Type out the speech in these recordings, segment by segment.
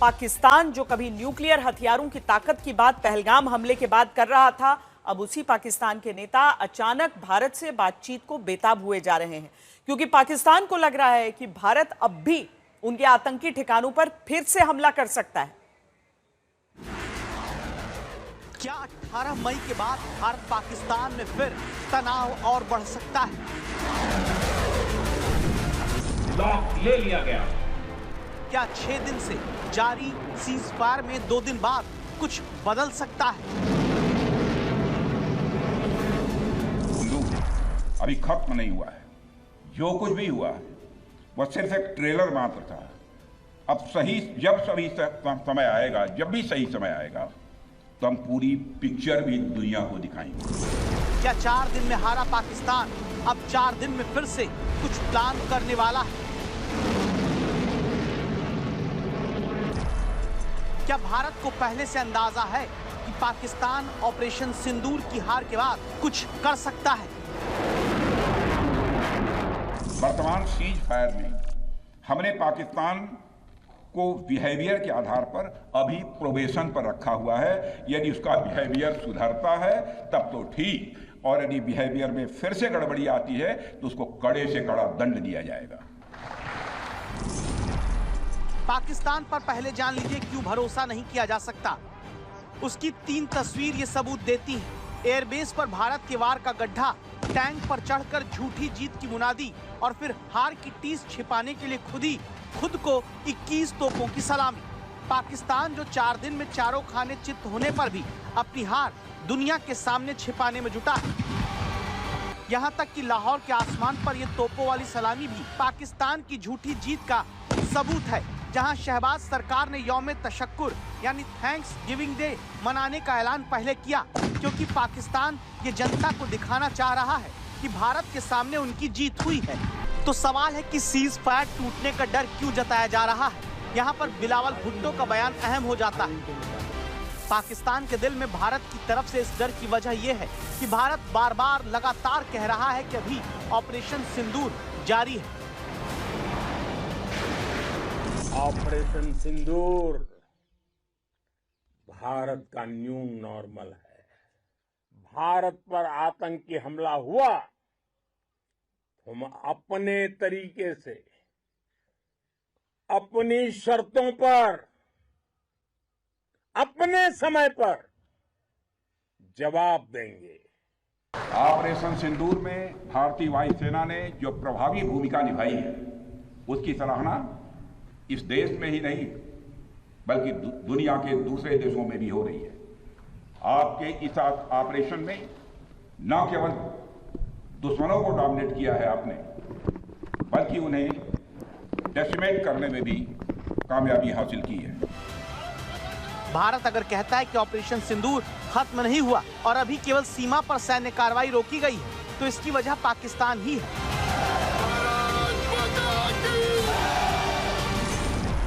पाकिस्तान जो कभी न्यूक्लियर हथियारों की ताकत की बात पहलगाम हमले के बाद कर रहा था, अब उसी पाकिस्तान के नेता अचानक भारत से बातचीत को बेताब हुए जा रहे हैं, क्योंकि पाकिस्तान को लग रहा है कि भारत अब भी उनके आतंकी ठिकानों पर फिर से हमला कर सकता है। क्या 18 मई के बाद भारत पाकिस्तान में फिर तनाव और बढ़ सकता है? लॉक ले लिया गया। क्या 6 दिन से जारी सीज फायर में 2 दिन बाद कुछ बदल सकता है? अभी खत्म नहीं हुआ है। जो कुछ भी हुआ है वह सिर्फ एक ट्रेलर मात्र था। अब समय आएगा, जब भी सही समय आएगा, तो हम पूरी पिक्चर भी दुनिया को दिखाएंगे। क्या 4 दिन में हारा पाकिस्तान अब 4 दिन में फिर से कुछ प्लान करने वाला है? क्या भारत को पहले से अंदाजा है कि पाकिस्तान ऑपरेशन सिंदूर की हार के बाद कुछ कर सकता है? वर्तमान सीज फायर में हमने पाकिस्तान को बिहेवियर के आधार पर अभी प्रोबेशन पर रखा हुआ है। यदि उसका बिहेवियर सुधरता है तब तो ठीक, और यदि बिहेवियर में फिर से गड़बड़ी आती है तो उसको कड़े से कड़ा दंड दिया जाएगा। पाकिस्तान पर पहले जान लीजिए क्यों भरोसा नहीं किया जा सकता। उसकी 3 तस्वीर ये सबूत देती है। एयरबेस पर भारत के वार का गड्ढा, टैंक पर चढ़कर झूठी जीत की मुनादी, और फिर हार की टीस छिपाने के लिए खुद को 21 तोपों की सलामी। पाकिस्तान जो 4 दिन में चारों खाने चित्त होने पर भी अपनी हार दुनिया के सामने छिपाने में जुटा है। यहाँ तक कि लाहौर के आसमान पर यह तोपों वाली सलामी भी पाकिस्तान की झूठी जीत का सबूत है, जहां शहबाज सरकार ने यौम तशक्कुर यानी थैंक्स गिविंग डे मनाने का ऐलान पहले किया, क्योंकि पाकिस्तान ये जनता को दिखाना चाह रहा है कि भारत के सामने उनकी जीत हुई है। तो सवाल है कि सीज फायर टूटने का डर क्यों जताया जा रहा है? यहाँ पर बिलावल भुट्टो का बयान अहम हो जाता है। पाकिस्तान के दिल में भारत की तरफ से इस डर की वजह यह है कि भारत बार बार लगातार कह रहा है कि अभी ऑपरेशन सिंदूर जारी है। ऑपरेशन सिंदूर भारत का न्यू नॉर्मल है। भारत पर आतंकी हमला हुआ तो हम अपने तरीके से, अपनी शर्तों पर, अपने समय पर जवाब देंगे। ऑपरेशन सिंदूर में भारतीय वायुसेना ने जो प्रभावी भूमिका निभाई है, उसकी सराहना इस देश में ही नहीं बल्कि दुनिया के दूसरे देशों में भी हो रही है। आपके इस ऑपरेशन में न केवल दुश्मनों को डोमिनेट किया है आपने, बल्कि उन्हें डेसिमेट करने में भी कामयाबी हासिल की है। भारत अगर कहता है कि ऑपरेशन सिंदूर खत्म नहीं हुआ और अभी केवल सीमा पर सैन्य कार्रवाई रोकी गई है, तो इसकी वजह पाकिस्तान ही है।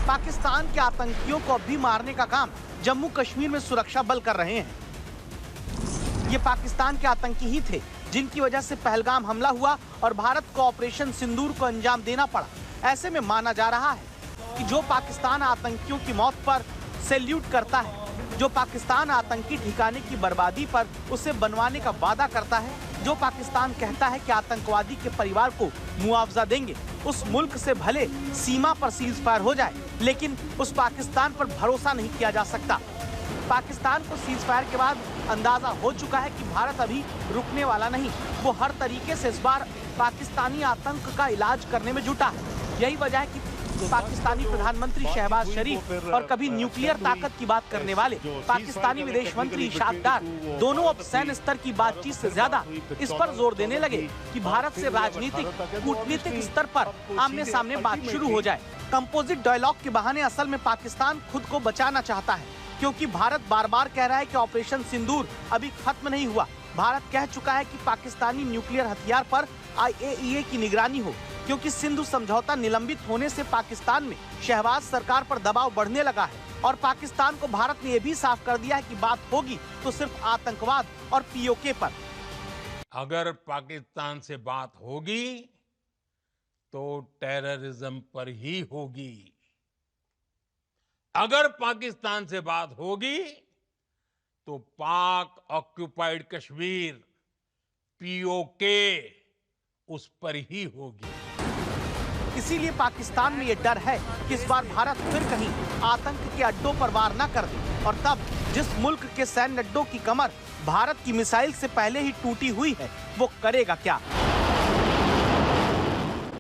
पाकिस्तान के आतंकियों को अब भी मारने का काम जम्मू कश्मीर में सुरक्षा बल कर रहे हैं। ये पाकिस्तान के आतंकी ही थे जिनकी वजह से पहलगाम हमला हुआ और भारत को ऑपरेशन सिंदूर को अंजाम देना पड़ा। ऐसे में माना जा रहा है कि जो पाकिस्तान आतंकियों की मौत पर सैल्यूट करता है, जो पाकिस्तान आतंकी ठिकाने की बर्बादी पर उसे बनवाने का वादा करता है, जो पाकिस्तान कहता है कि आतंकवादी के परिवार को मुआवजा देंगे, उस मुल्क से भले सीमा पर सीज फायर हो जाए, लेकिन उस पाकिस्तान पर भरोसा नहीं किया जा सकता। पाकिस्तान को सीज फायर के बाद अंदाजा हो चुका है कि भारत अभी रुकने वाला नहीं। वो हर तरीके से इस बार पाकिस्तानी आतंक का इलाज करने में जुटा है। यही वजह है कि पाकिस्तानी प्रधानमंत्री शहबाज शरीफ और कभी न्यूक्लियर ताकत की बात करने वाले पाकिस्तानी विदेश मंत्री इशाक डार दोनों अब सैन्य स्तर की बातचीत से ज्यादा इस पर जोर देने लगे कि भारत से राजनीतिक, कूटनीतिक स्तर पर आमने सामने बात शुरू हो जाए। कंपोजिट डायलॉग के बहाने असल में पाकिस्तान खुद को बचाना चाहता है, क्योंकि भारत बार बार कह रहा है कि ऑपरेशन सिंदूर अभी खत्म नहीं हुआ। भारत कह चुका है कि पाकिस्तानी न्यूक्लियर हथियार पर IAEA की निगरानी हो, क्योंकि सिंधु समझौता निलंबित होने से पाकिस्तान में शहबाज सरकार पर दबाव बढ़ने लगा है। और पाकिस्तान को भारत ने यह भी साफ कर दिया है कि बात होगी तो सिर्फ आतंकवाद और POK पर। अगर पाकिस्तान से बात होगी तो टेररिज्म पर ही होगी। अगर पाकिस्तान से बात होगी तो पाक ऑक्युपाइड कश्मीर पीओके उस पर ही होगी। इसीलिए पाकिस्तान में ये डर है कि इस बार भारत फिर कहीं आतंक के अड्डों पर वार न कर दे, और तब जिस मुल्क के सैन्य अड्डों की कमर भारत की मिसाइल से पहले ही टूटी हुई है, वो करेगा क्या।